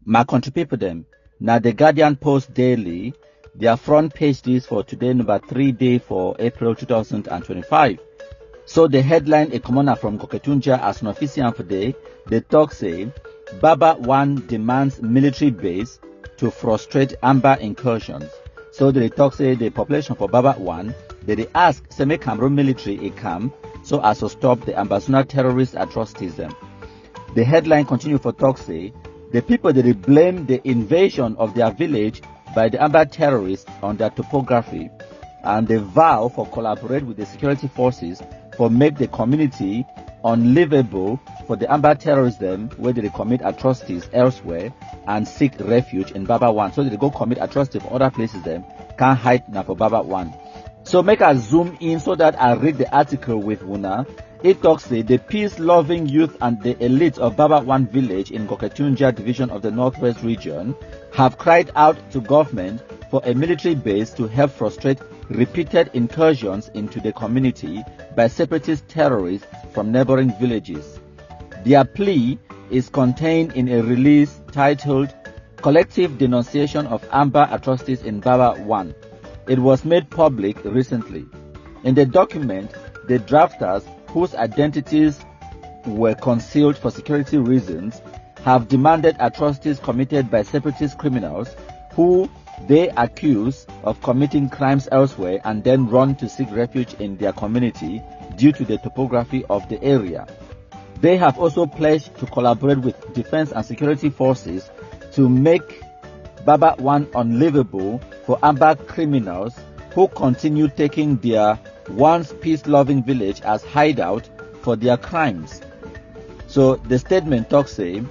my country people them. Now the Guardian Post Daily, their front page is for today, number 3 day for April 2025. So the headline, a commoner from Koketunja as an official for day, the talk say, Baba1 demands military base to frustrate amba incursions. So the talk say the population for Baba1, they ask Semi Cameroon military a camp so as to stop the ambassador terrorist atrocities them. The headline continue for talk say, the people they blame the invasion of their village by the amba terrorists on their topography, and they vow for collaborate with the security forces for make the community unlivable for the amba terrorism where they commit atrocities elsewhere and seek refuge in Baba1. So they go commit atrocities for other places them can't hide now for Baba1. So make us zoom in so that I read the article with Wuna. It talks say the peace-loving youth and the elite of Baba1 village in Koketunja division of the Northwest region have cried out to government for a military base to help frustrate repeated incursions into the community by separatist terrorists from neighboring villages. Their plea is contained in a release titled Collective Denunciation of Amba Atrocities in Baba1. It was made public recently. In the document, the drafters, whose identities were concealed for security reasons, have demanded atrocities committed by separatist criminals who they accuse of committing crimes elsewhere and then run to seek refuge in their community due to the topography of the area. They have also pledged to collaborate with defense and security forces to make Baba1 unlivable for amba criminals who continue taking their once peace-loving village as hideout for their crimes. So the statement talks say,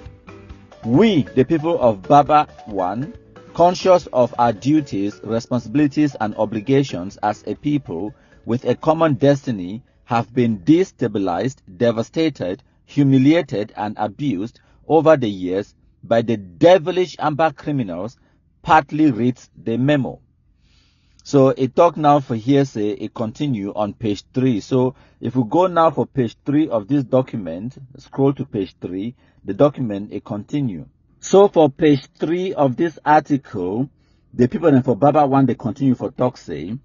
we, the people of Baba1, conscious of our duties, responsibilities and obligations as a people with a common destiny, have been destabilized, devastated, humiliated and abused over the years by the devilish amba criminals, partly reads the memo. So it talk now for hearsay, it continue on page 3. So if we go now for page 3 of this document, scroll to page 3, the document, it continue. So for page 3 of this article, the people for Baba1, they continue for talk say,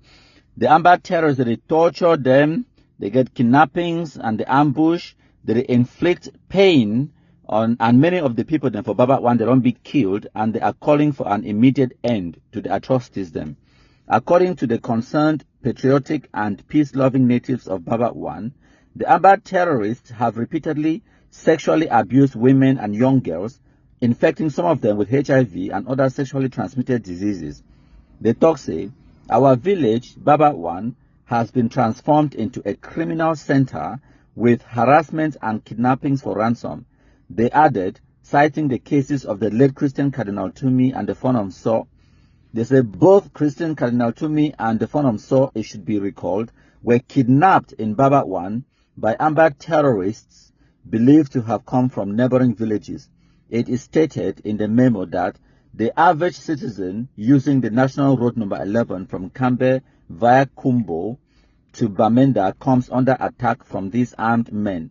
the amba terrorists, they torture them, they get kidnappings and the ambush, they inflict pain on, and many of the people then for Baba1, they don't be killed, and they are calling for an immediate end to the atrocities them. According to the concerned patriotic and peace-loving natives of Baba1, the amba terrorists have repeatedly sexually abused women and young girls, infecting some of them with HIV and other sexually transmitted diseases. The talk say, our village, Baba1, has been transformed into a criminal center with harassment and kidnappings for ransom. They added, citing the cases of the late Christian Cardinal Tumi and the Fonum Saw. They say both Christian Cardinal Tumi and the Fonum Saw, it should be recalled, were kidnapped in Baba1 by amba terrorists believed to have come from neighboring villages. It is stated in the memo that the average citizen using the National Road number 11 from Kambe via Kumbo to Bamenda comes under attack from these armed men.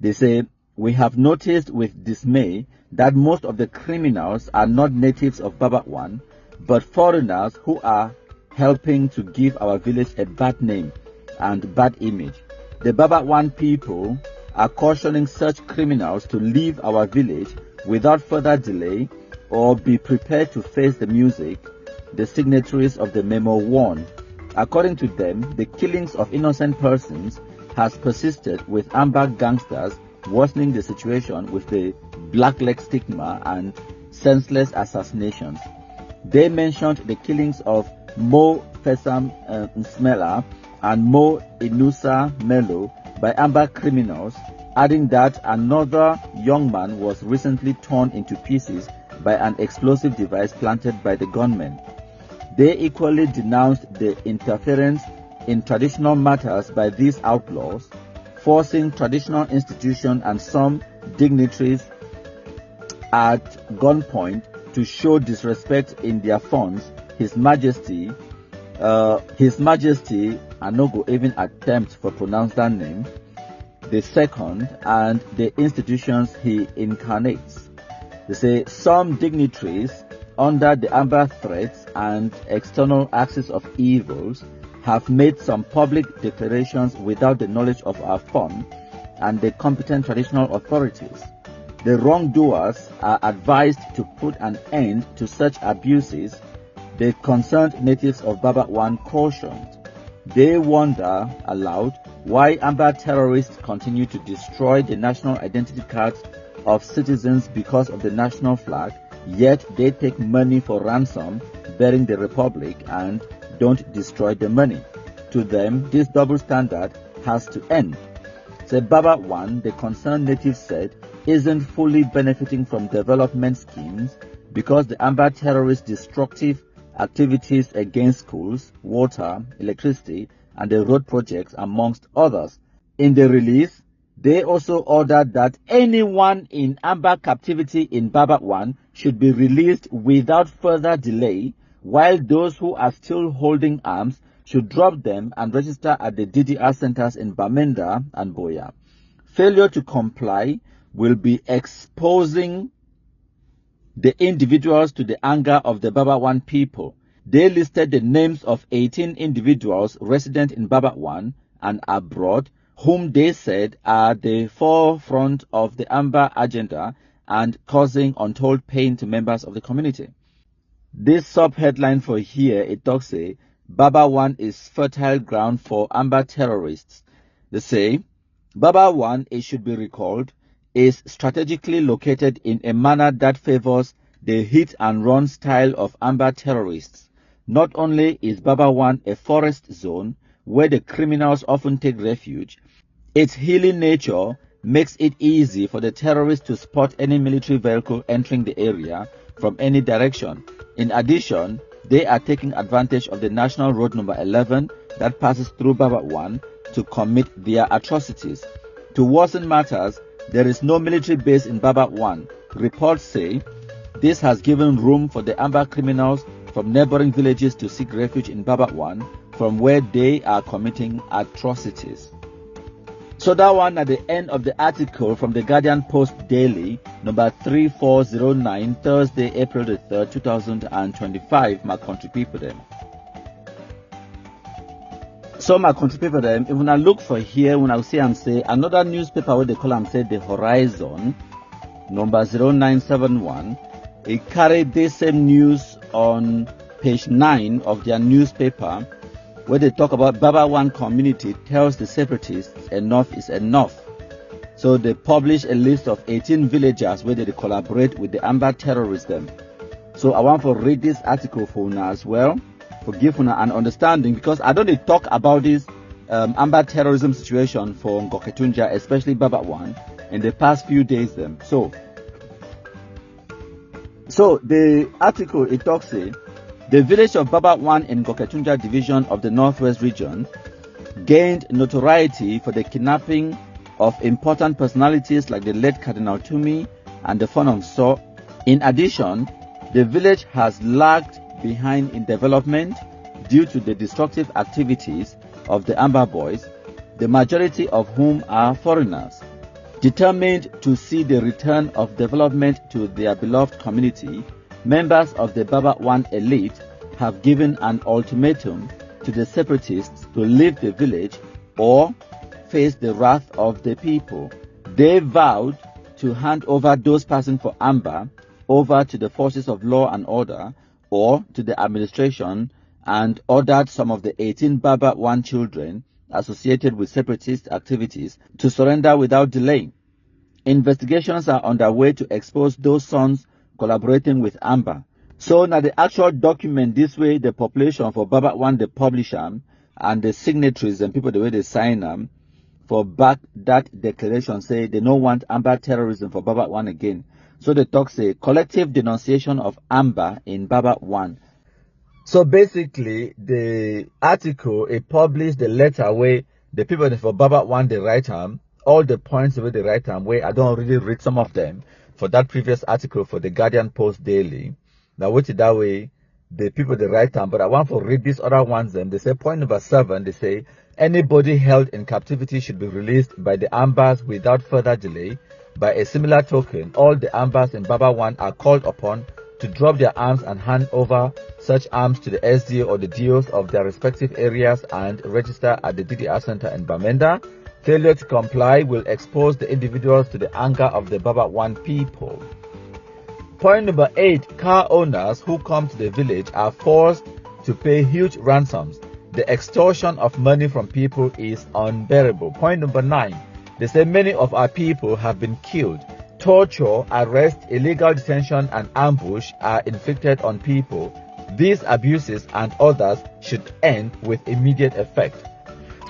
They say, we have noticed with dismay that most of the criminals are not natives of Baba1, but foreigners who are helping to give our village a bad name and bad image. The Baba1 people are cautioning such criminals to leave our village without further delay or be prepared to face the music, the signatories of the memo warn. According to them, the killings of innocent persons has persisted with amba gangsters, worsening the situation with the blackleg stigma and senseless assassinations. They mentioned the killings of Mo Fesam Smela and Mo Inusa Melo by amba criminals, adding that another young man was recently torn into pieces by an explosive device planted by the gunmen. They equally denounced the interference in traditional matters by these outlaws, forcing traditional institutions and some dignitaries at gunpoint to show disrespect in their funds. His Majesty, I no go even attempt to pronounce that name, the second, and the institutions he incarnates. They say some dignitaries under the amba threats and external axis of evils have made some public declarations without the knowledge of our fund and the competent traditional authorities. The wrongdoers are advised to put an end to such abuses, the concerned natives of Baba1 cautioned. They wonder aloud why amba terrorists continue to destroy the national identity cards of citizens because of the national flag, yet they take money for ransom bearing the republic and don't destroy the money. To them, this double standard has to end. So Baba1, the concerned native said, isn't fully benefiting from development schemes because the amba terrorist destructive activities against schools, water, electricity, and the road projects, amongst others. In the release, they also ordered that anyone in amba captivity in Baba1 should be released without further delay, while those who are still holding arms should drop them and register at the DDR centers in Bamenda and Boya. Failure to comply will be exposing the individuals to the anger of the Baba1 people. They listed the names of 18 individuals resident in Baba1 and abroad, whom they said are the forefront of the amba agenda and causing untold pain to members of the community. This sub-headline for here, it talks say, Baba1 is fertile ground for amba terrorists. They say, Baba1, it should be recalled, is strategically located in a manner that favors the hit-and-run style of amba terrorists. Not only is Baba1 a forest zone where the criminals often take refuge, its hilly nature makes it easy for the terrorists to spot any military vehicle entering the area from any direction. In addition, they are taking advantage of the National Road number 11 that passes through Baba1 to commit their atrocities. To worsen matters, there is no military base in Baba1. Reports say this has given room for the amba criminals from neighboring villages to seek refuge in Baba1, from where they are committing atrocities. So that one at the end of the article from the Guardian Post Daily, number 3409, Thursday, April the 3rd, 2025, my country people them. So my country people them, if I look for here, when I see I'm say another newspaper where they call them say the Horizon, number 0971, it carried the same news on page 9 of their newspaper, where they talk about Baba1 community tells the separatists enough is enough. So they publish a list of 18 villagers where they collaborate with the amba terrorism. So I want to read this article for you as well, for give you an understanding, because I don't talk about this amba terrorism situation for Ngoketunja, especially Baba1, in the past few days. So the article, it talks say, the village of Baba1 in Ngoketunja division of the Northwest region gained notoriety for the kidnapping of important personalities like the late Cardinal Tumi and the Fonong So. In addition, the village has lagged behind in development due to the destructive activities of the amba boys, the majority of whom are foreigners. Determined to see the return of development to their beloved community, members of the Baba1 elite have given an ultimatum to the separatists to leave the village or face the wrath of the people. They vowed to hand over those passing for amba over to the forces of law and order or to the administration, and ordered some of the 18 Baba1 children associated with separatist activities to surrender without delay. Investigations are underway to expose those sons collaborating with amba. So now the actual document, this way the population for Baba1, the publisher, and the signatories and people the way they sign them for back that declaration say they don't want amba terrorism for Baba1 again. So the talk say collective denunciation of amba in Baba1. So basically the article, it published the letter where the people for Baba1 they write all the points where they write where I don't really read some of them for that previous article for the Guardian Post Daily. Now, which is that way, the people they write but I want to read these other ones. They say point number 7, they say anybody held in captivity should be released by the ambas without further delay, By a similar token, all the ambas in Baba1 are called upon to drop their arms and hand over such arms to the SDO or the DOs of their respective areas and register at the DDR Center in Bamenda. Failure to comply will expose the individuals to the anger of the Baba1 people. Point number 8, car owners who come to the village are forced to pay huge ransoms. The extortion of money from people is unbearable. Point number 9, they say many of our people have been killed. Torture, arrest, illegal detention, and ambush are inflicted on people. These abuses and others should end with immediate effect.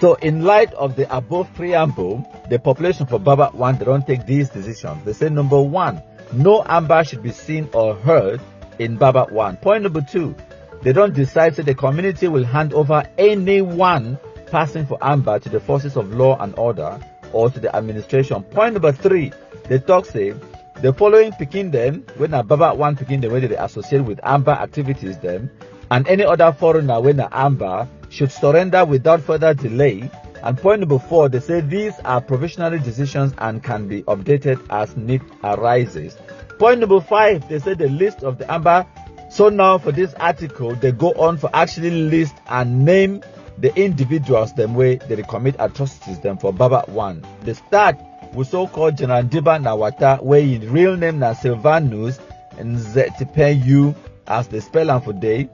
So in light of the above preamble, the population for Baba1, they don't take these decisions. They say number 1, no amba should be seen or heard in Baba1. Point number 2, they don't decide that the community will hand over anyone passing for amba to the forces of law and order or to the administration. Point number 3, they talk say the following picking them when a Baba1 picking them, whether they associate with amba activities them, and any other foreigner when a amba should surrender without further delay. And point number 4, they say these are provisional decisions and can be updated as need arises. Point number 5, they say the list of the amba. So now for this article, they go on for actually list and name the individuals them way they commit atrocities them for Baba1. They start with so-called General Diba Nawata, where in real name na Silvanus and Zetipeyu as they spell him for day.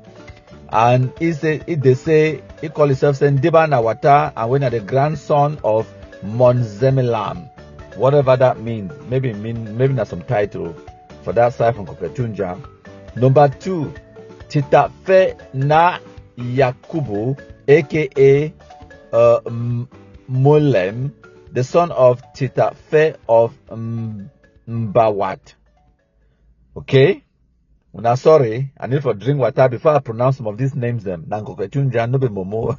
And they say he call himself Diba Nawata, and when are the grandson of Monzemelam, whatever that means. Maybe not some title for that side from Koketunja. Number 2, Titafe na Yakubu, aka Molem, the son of Titafe of Mbawat. Okay? Now sorry, I need to drink water before I pronounce some of these names them. Momo.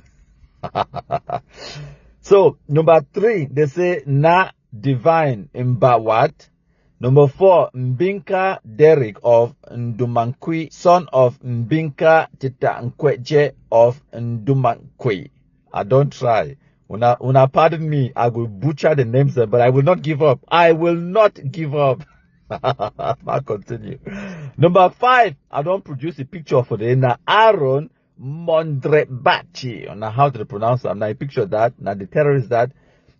So number 3, they say Na Divine Mbawat. Number 4, Mbinka Derek of Ndumankwi, son of Mbinka Tita Nkweje of Ndumankwi. I don't try. Una pardon me, I will butcher the names, but I will not give up. I will not give up. I'll continue. Number 5, I don't produce a picture for the na Aaron Mondrebachi. Now how to pronounce that? Now I picture that. Now the terrorist that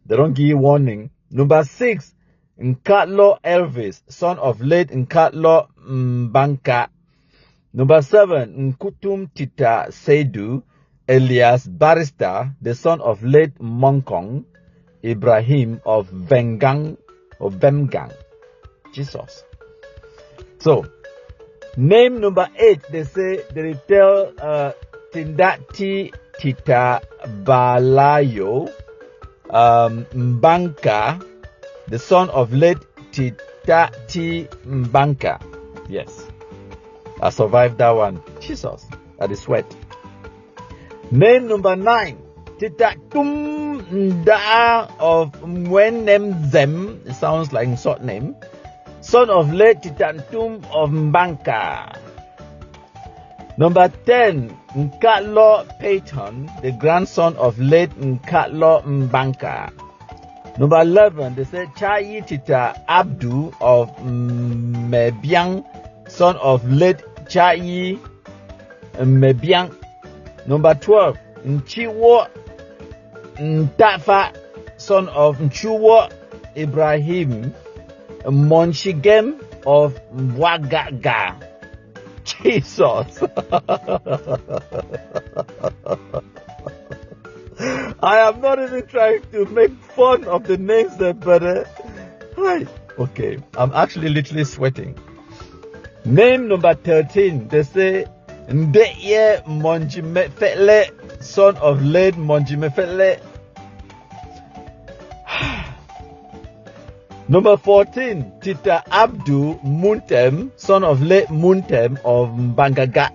they don't give you warning. Number 6, Nkatlo Elvis, son of late Nkatlo Mbanka. Number 7, Nkutum Tita Seidu Elias Barrister, the son of late Monkong Ibrahim of Vengang or Vemgang. Jesus. So, name number 8, they say they tell Tindati Tita Balayo Mbanka, the son of late Tita T Mbanka. Yes, I survived that one. Jesus, at the sweat. Name number 9, Tita Tum Nda of Mwenem Zem. It sounds like a short name. Son of late Titantum of Mbanka. Number 10, Nkatlo Payton, the grandson of late Nkatlo Mbanka. Number 11, they say Chai Tita Abdu of Mebiang, son of late Chai Mebiang. Number 12, Nchiwo Ntafa, son of Nchuwo Ibrahim Monshigem of Mwagaga. Jesus. I am not even trying to make fun of the names there, but okay, I'm actually literally sweating. Name number 13, they say Ndeye Monjimefele, son of late Monjimefele. Number 14, Tita Abdu Muntem, son of late Muntem of Mbangaga.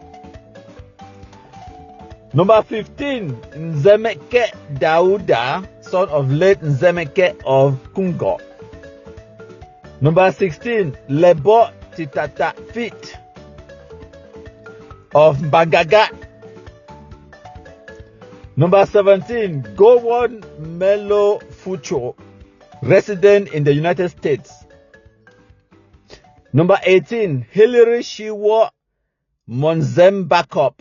Number 15, Nzemeke Dauda, son of late Nzemeke of Kungo. Number 16, Lebo Titata Fit of Mbangaga. Number 17, Gowon Melo Fucho, resident in the United States, Number 18, Hilary Shiwo Monzembakop,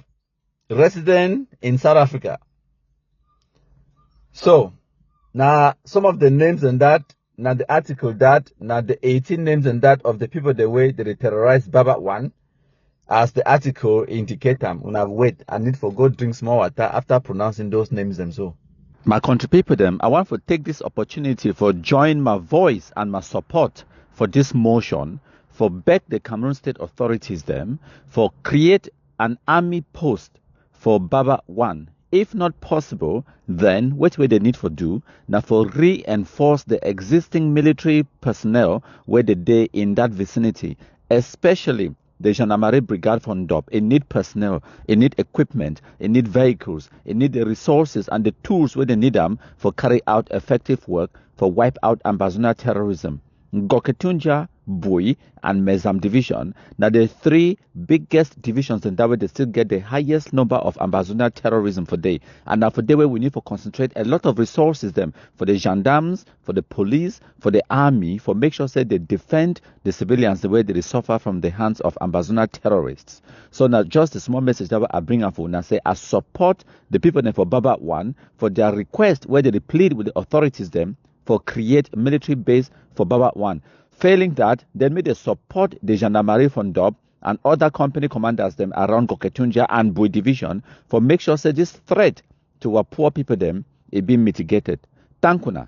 resident in South Africa. So, now some of the names and that, now the article that, now the 18 names and that of the people the way they terrorized Baba1, as the article indicate them. Una wait, I need for go drink small water after pronouncing those names them so. My country people them, I want to take this opportunity for join my voice and my support for this motion, for beg the Cameroon state authorities them, for create an army post for Baba1. If not possible, then what will they need for do? Now for reinforce the existing military personnel where they in that vicinity, especially the Gendarmerie Brigade from DOP. It need personnel, it need equipment, it need vehicles, it need the resources and the tools where they need them for carry out effective work for wipe out Ambazona terrorism. Goketunja, Bui, and Mezam division. Now the three biggest divisions, and that way they still get the highest number of Ambazona terrorism for day. And now for day where we need to concentrate a lot of resources them for the gendarmes, for the police, for the army, for make sure say they defend the civilians the way they suffer from the hands of Ambazona terrorists. So now just a small message that I bring up for now say I support the people there for Baba1 for their request where they plead with the authorities them for create a military base for Baba1. Failing that, then may they support the Gendarmerie from DOP and other company commanders them around Goketunja and Bui division for make sure say this threat to our poor people them is being mitigated. Thank you.